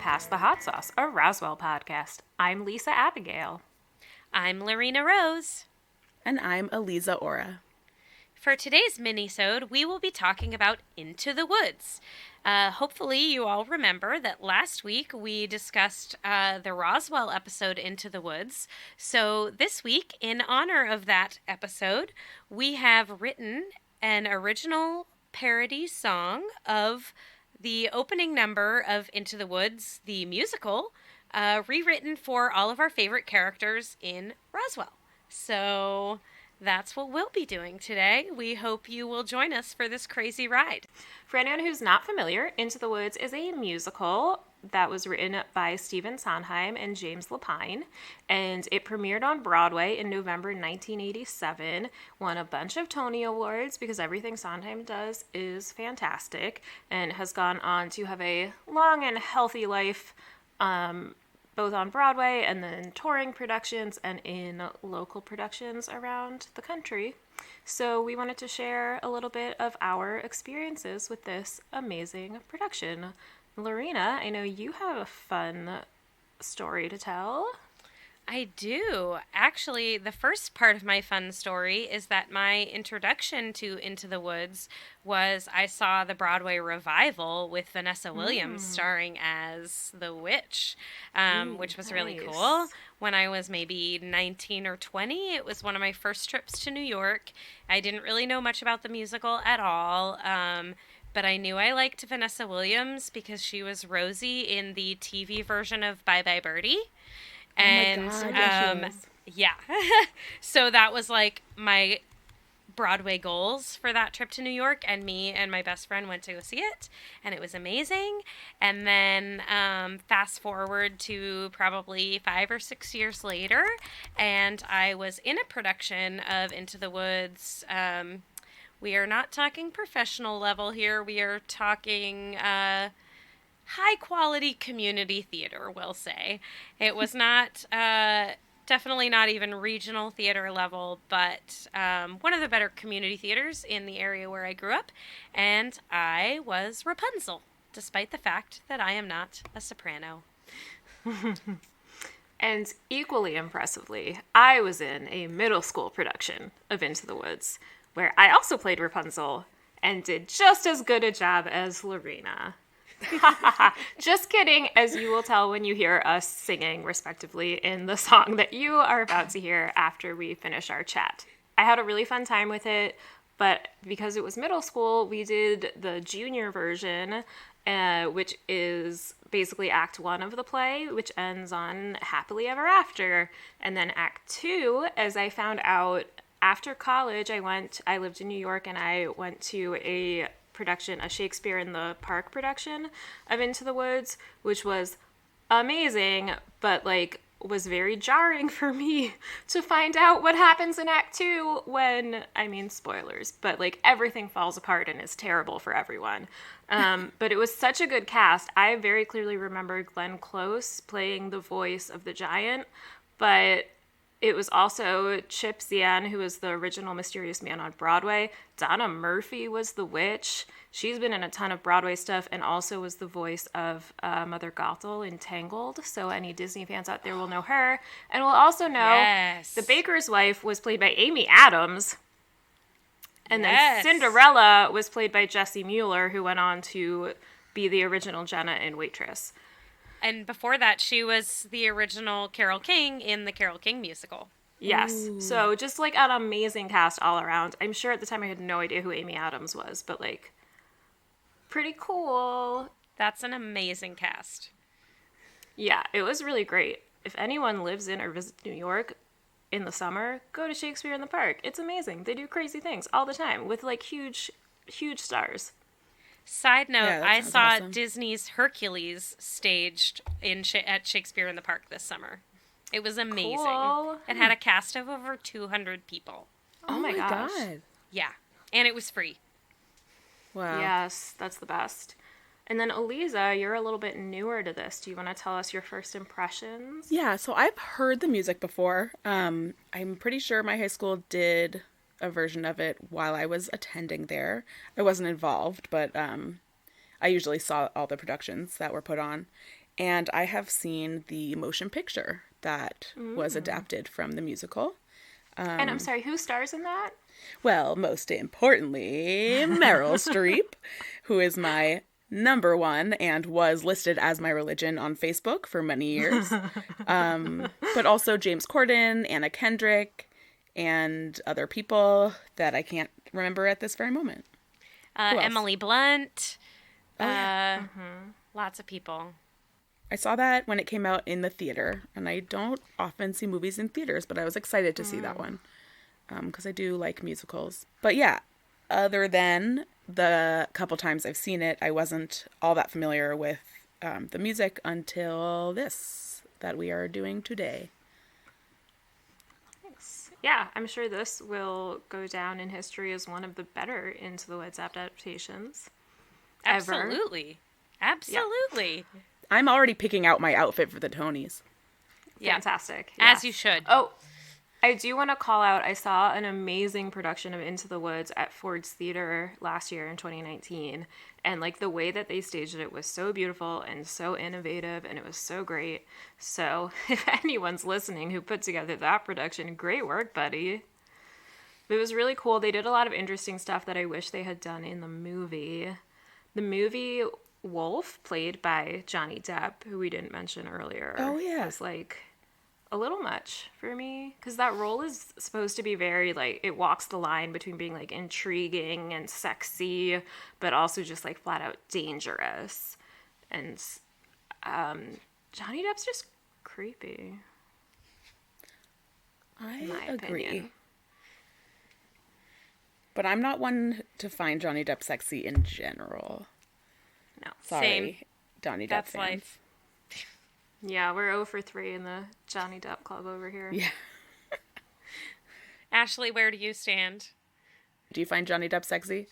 Pass the Hot Sauce, a Roswell podcast. I'm Lisa Abigail. I'm LaRena Rose. And I'm Aliza Aura. For today's mini-sode, we will be talking about Into the Woods. Hopefully you all remember that last week we discussed the Roswell episode Into the Woods. So this week, in honor of that episode, we have written an original parody song of the opening number of Into the Woods, the musical, rewritten for all of our favorite characters in Roswell. So that's what we'll be doing today. We hope you will join us for this crazy ride. For anyone who's not familiar, Into the Woods is a musical that was written by Stephen Sondheim and James Lapine, and it premiered on Broadway in November 1987, won a bunch of Tony Awards because everything Sondheim does is fantastic, and has gone on to have a long and healthy life, both on Broadway and then touring productions and in local productions around the country. So we wanted to share a little bit of our experiences with this amazing production. LaRena, I know you have a fun story to tell. I do. Actually, the first part of my fun story is that my introduction to Into the Woods was I saw the Broadway revival with Vanessa Williams starring as the witch, which was really cool. When I was maybe 19 or 20, it was one of my first trips to New York. I didn't really know much about the musical at all, but I knew I liked Vanessa Williams because she was Rosie in the TV version of Bye Bye Birdie. And, oh my God, yeah. So that was like my Broadway goals for that trip to New York, and me and my best friend went to go see it, and it was amazing. And then fast forward to probably 5 or 6 years later, and I was in a production of Into the Woods. We are not talking professional level here. We are talking high-quality community theater, we'll say. It was not, definitely not even regional theater level, but one of the better community theaters in the area where I grew up, and I was Rapunzel, despite the fact that I am not a soprano. And equally impressively, I was in a middle school production of Into the Woods, where I also played Rapunzel and did just as good a job as LaRena. Just kidding, as you will tell when you hear us singing, respectively, in the song that you are about to hear after we finish our chat. I had a really fun time with it, but because it was middle school, we did the junior version, which is basically Act 1 of the play, which ends on Happily Ever After. And then Act 2, as I found out after college, I lived in New York, and I went to a Shakespeare in the Park production of Into the Woods, which was amazing, but was very jarring for me to find out what happens in Act 2 when, spoilers, but everything falls apart and is terrible for everyone. But it was such a good cast. I very clearly remember Glenn Close playing the voice of the giant, but it was also Chip Zien, who was the original Mysterious Man on Broadway. Donna Murphy was the witch. She's been in a ton of Broadway stuff and also was the voice of Mother Gothel in Tangled. So any Disney fans out there will know her. And will also know the baker's wife was played by Amy Adams. And then Cinderella was played by Jessie Mueller, who went on to be the original Jenna in Waitress. And before that, she was the original Carole King in the Carole King musical. Yes. Ooh. So just an amazing cast all around. I'm sure at the time I had no idea who Amy Adams was, but pretty cool. That's an amazing cast. Yeah, it was really great. If anyone lives in or visits New York in the summer, go to Shakespeare in the Park. It's amazing. They do crazy things all the time with huge stars. Side note, I saw awesome. Disney's Hercules staged at Shakespeare in the Park this summer. It was amazing. Cool. It had a cast of over 200 people. Oh my gosh. God. Yeah, and it was free. Wow. Yes, that's the best. And then Aliza, you're a little bit newer to this. Do you want to tell us your first impressions? Yeah, so I've heard the music before. I'm pretty sure my high school did a version of it while I was attending there. I wasn't involved, but I usually saw all the productions that were put on. And I have seen the motion picture that was adapted from the musical. And I'm sorry, who stars in that? Well, most importantly, Meryl Streep, who is my number one and was listed as my religion on Facebook for many years. But also James Corden, Anna Kendrick, and other people that I can't remember at this very moment. Emily Blunt. Oh, yeah. Lots of people. I saw that when it came out in the theater, and I don't often see movies in theaters, but I was excited to see that one because I do like musicals. But yeah, other than the couple times I've seen it, I wasn't all that familiar with the music until this that we are doing today. Thanks. Yeah, I'm sure this will go down in history as one of the better Into the Woods adaptations ever. Absolutely. Absolutely. Yeah. I'm already picking out my outfit for the Tonys. Fantastic. Yeah. As you should. Oh, I do want to call out, I saw an amazing production of Into the Woods at Ford's Theater last year in 2019. And like the way that they staged it was so beautiful and so innovative, and it was so great. So if anyone's listening who put together that production, great work, buddy. It was really cool. They did a lot of interesting stuff that I wish they had done in the movie. The movie Wolf, played by Johnny Depp, who we didn't mention earlier, was like a little much for me, because that role is supposed to be very like, it walks the line between being like intriguing and sexy, but also just like flat out dangerous. And Johnny Depp's just creepy. I in my agree. opinion. But I'm not one to find Johnny Depp sexy in general. No. Sorry, Same. Johnny Depp That's fans. life. Yeah, we're 0 for 3 in the Johnny Depp club over here. Yeah. Ashley, where do you stand? Do you find Johnny Depp sexy?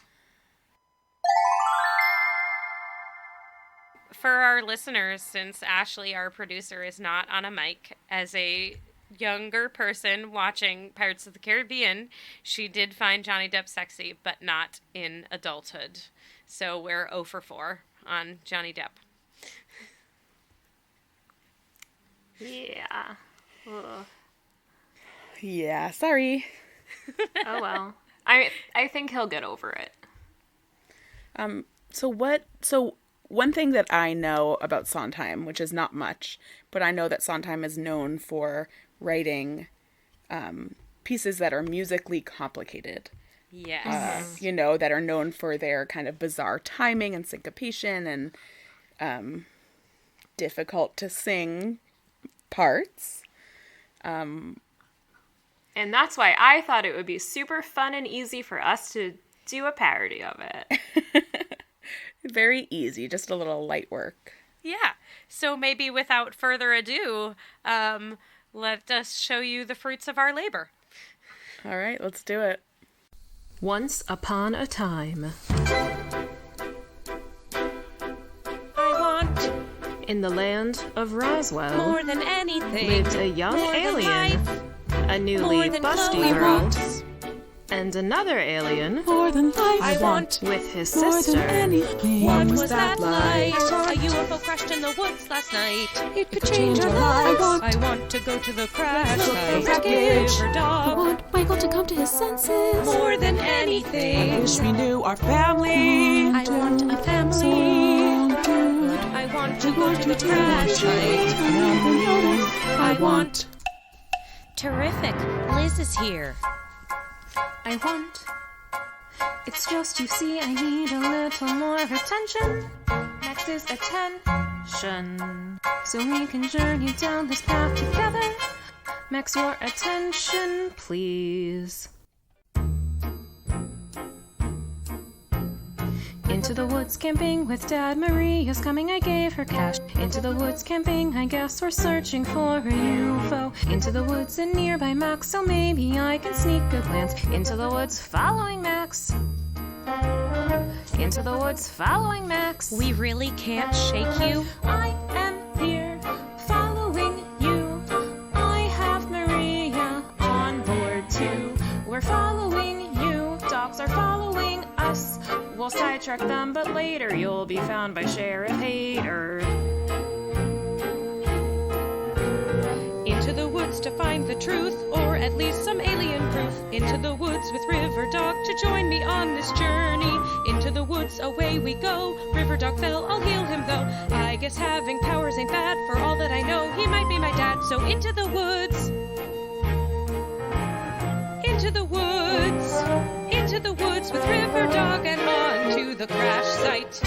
For our listeners, since Ashley, our producer, is not on a mic, as a younger person watching Pirates of the Caribbean, she did find Johnny Depp sexy, but not in adulthood. So we're 0 for 4 on Johnny Depp. Yeah. Ugh. Yeah, sorry. Oh well. I think he'll get over it. So one thing that I know about Sondheim, which is not much, but I know that Sondheim is known for writing pieces that are musically complicated. Yes. That are known for their kind of bizarre timing and syncopation and difficult to sing parts. And that's why I thought it would be super fun and easy for us to do a parody of it. Very easy, just a little light work. Yeah. So maybe without further ado, let us show you the fruits of our labor. All right, let's do it. Once upon a time, I want in the land of Roswell, more than anything, lived a young more than alien, life, a newly more than busty Chloe girl, wants. and another alien More than life, I want with his more sister. than anything. What was that like? A UFO crashed in the woods last night. It could change our lives. I want to go to the crash Look site. for wreckage. Give her I dog. want Michael to come to his senses. More than anything. Wish we knew our family. I want a family. So good. I want to go to the crash site. I want. Terrific. Liz is here. I want. It's just, you see, I need a little more attention. Next is attention. So we can journey down this path together. Max, your attention, please. Into the woods camping with Dad. Maria's coming, I gave her cash. Into the woods camping, I guess we're searching for a UFO. Into the woods and nearby Max, so maybe I can sneak a glance. Into the woods following Max. Into the woods following Max. We really can't shake you. I am here following you. I have Maria on board too. We're following you. Dogs are following us. We'll sidetrack them, but later you'll be found by Sheriff Hater. woods to find the truth, or at least some alien proof. Into the woods with River Dog to join me on this journey. Into the woods, away we go. River Dog fell, I'll heal him though. I guess having powers ain't bad, for all that I know, he might be my dad. So into the woods. Into the woods. Into the woods with River Dog and on to the crash site.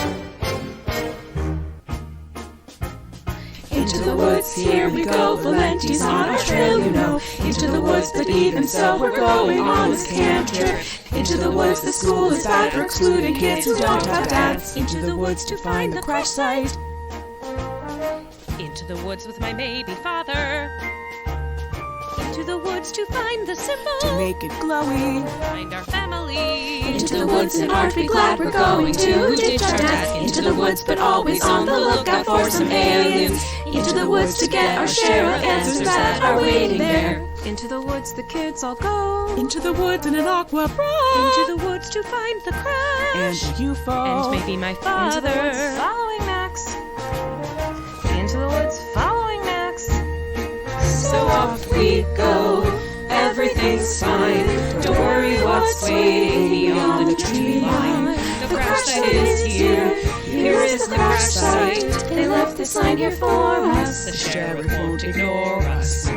Into the woods, here we go. Valenti's on our trail, you know. Into the woods, but even so, we're going on this camp trip. Into the woods, the school is bad for excluding kids who don't have dads. Into the woods to find the crash site. Into the woods with my maybe father. Into the woods to find the symbol. To make it glowy. Find our family. Into the woods and aren't we glad we're going to ditch our dads. Into the woods but always on the lookout for some aliens. Into the woods to get our share of answers that are waiting there. Into the woods the kids all go. Into the woods in an aqua bra. Into the woods to find the crash. And the UFO. And maybe my Into father. the woods following Max. Into the woods following Max. So off we go, everything's fine. Don't worry what's waiting beyond the tree line. The crash site is here. Here is the crash site. They left the sign here for us. The sheriff won't ignore us.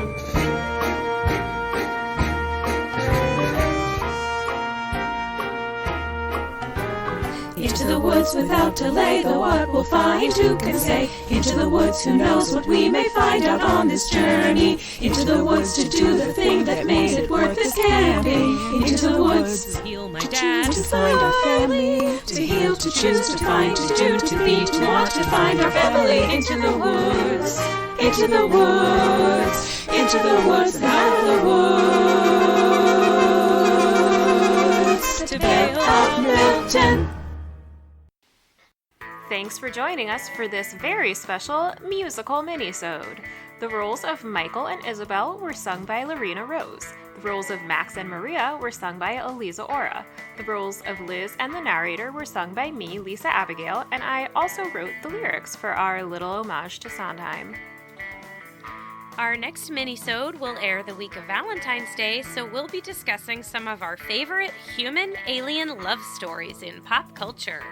Into the woods without delay, though what we'll find who can say. Into the woods, who knows what we may find out on this journey. Into the woods to do the thing that made it worth this camping. Into the woods To heal my dad. to find our family. To heal, to choose, to find, to do, to be, to want, to find our family. Into the woods, into the woods, into the woods and out of the woods. To Vale of Milton. Thanks for joining us for this very special musical mini-sode. The roles of Michael and Isabel were sung by LaRena Rose. The roles of Max and Maria were sung by Aliza Ora. The roles of Liz and the narrator were sung by me, Lisa Abigail, and I also wrote the lyrics for our little homage to Sondheim. Our next mini-sode will air the week of Valentine's Day, so we'll be discussing some of our favorite human-alien love stories in pop culture.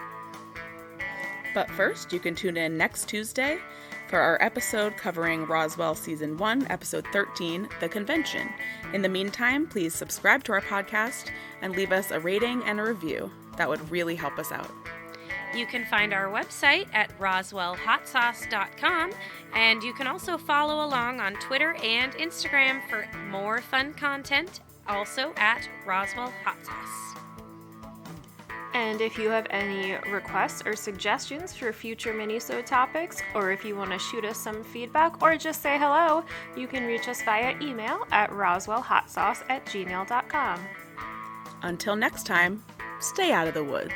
But first, you can tune in next Tuesday for our episode covering Roswell Season 1, Episode 13, The Convention. In the meantime, please subscribe to our podcast and leave us a rating and a review. That would really help us out. You can find our website at roswellhotsauce.com, and you can also follow along on Twitter and Instagram for more fun content, also at Roswell Hot Sauce. And if you have any requests or suggestions for future mini-sode topics, or if you want to shoot us some feedback or just say hello, you can reach us via email at roswellhotsauce@gmail.com. Until next time, stay out of the woods.